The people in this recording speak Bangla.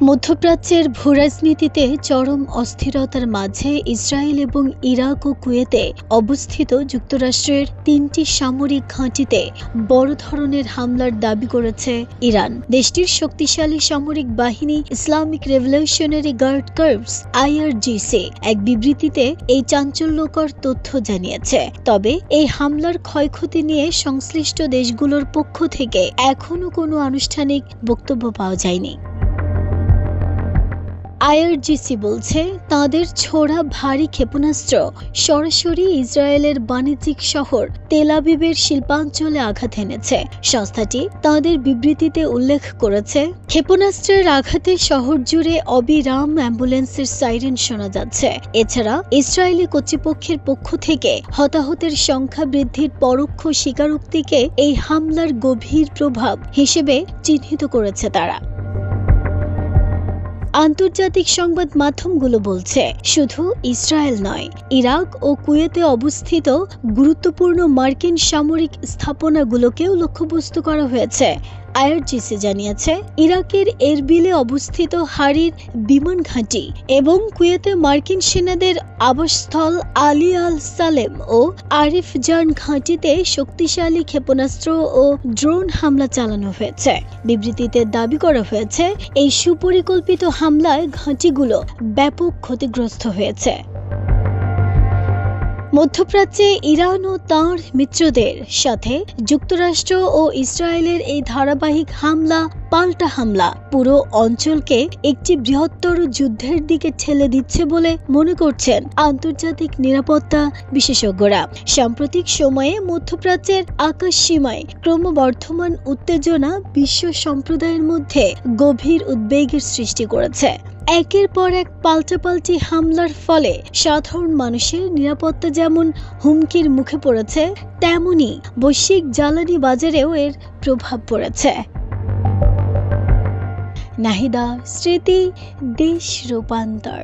মধ্যপ্রাচ্যের ভূরাজনীতিতে চরম অস্থিরতার মাঝে ইসরায়েল এবং ইরাক ও কুয়েতে অবস্থিত যুক্তরাষ্ট্রের ৩টি সামরিক ঘাঁটিতে বড় ধরনের হামলার দাবি করেছে ইরান। দেশটির শক্তিশালী সামরিক বাহিনী Islamic Revolutionary Guard Corps IRGC এক বিবৃতিতে এই চাঞ্চল্যকর তথ্য জানিয়েছে। তবে এই হামলার ক্ষয়ক্ষতি নিয়ে সংশ্লিষ্ট দেশগুলোর পক্ষ থেকে এখনো কোনো আনুষ্ঠানিক বক্তব্য পাওয়া যায়নি। IRGC বলছে, তাদের ছোড়া ভারী ক্ষেপণাস্ত্র সরাসরি ইসরায়েলের বাণিজ্যিক শহর তেল আবিবের শিল্পাঞ্চলে আঘাত এনেছে। সংস্থাটি তাদের বিবৃতিতে উল্লেখ করেছে, ক্ষেপণাস্ত্রের আঘাতে শহর জুড়ে অবিরাম অ্যাম্বুলেন্সের সাইরেন শোনা যাচ্ছে। এছাড়া ইসরায়েলি কর্তৃপক্ষের পক্ষ থেকে হতাহতের সংখ্যা বৃদ্ধির পরোক্ষ স্বীকারোক্তিকে এই হামলার গভীর প্রভাব হিসেবে চিহ্নিত করেছে তারা। আন্তর্জাতিক সংবাদ মাধ্যমগুলো বলছে, শুধু ইসরায়েল নয়, ইরাক ও কুয়েতে অবস্থিত গুরুত্বপূর্ণ মার্কিন সামরিক স্থাপনাগুলোকেও লক্ষ্যবস্তু করা হয়েছে। IRGC জানিয়েছে, ইরাকের এরবিলে অবস্থিত হারির বিমান ঘাঁটি এবং কুয়েতে মার্কিন সেনাদের আবাসস্থল আলী আল সালেম ও আরিফ জান ঘাঁটিতে শক্তিশালী ক্ষেপণাস্ত্র ও ড্রোন হামলা চালানো হয়েছে। বিবৃতিতে দাবি করা হয়েছে, এই সুপরিকল্পিত হামলায় ঘাঁটিগুলো ব্যাপক ক্ষতিগ্রস্ত হয়েছে। মধ্যপ্রাচ্যে ইরান ও তাঁর মিত্রদের সাথে যুক্তরাষ্ট্র ও ইসরায়েলের এই ধারাবাহিক পাল্টা হামলা পুরো অঞ্চলকে একটি বৃহত্তর যুদ্ধের দিকে ঠেলে দিচ্ছে বলে মনে করছেন আন্তর্জাতিক নিরাপত্তা বিশেষজ্ঞরা। সাম্প্রতিক সময়ে মধ্যপ্রাচ্যের আকাশ সীমায় ক্রমবর্ধমান উত্তেজনা বিশ্ব সম্প্রদায়ের মধ্যে গভীর উদ্বেগের সৃষ্টি করেছে। একের পর এক পাল্টাপাল্টি হামলার ফলে সাধারণ মানুষের নিরাপত্তা যেমন হুমকির মুখে পড়েছে, তেমনি বৈশ্বিক জ্বালানি বাজারেও এর প্রভাব পড়েছে। নাহিদা স্মৃতি, দেশ রূপান্তর।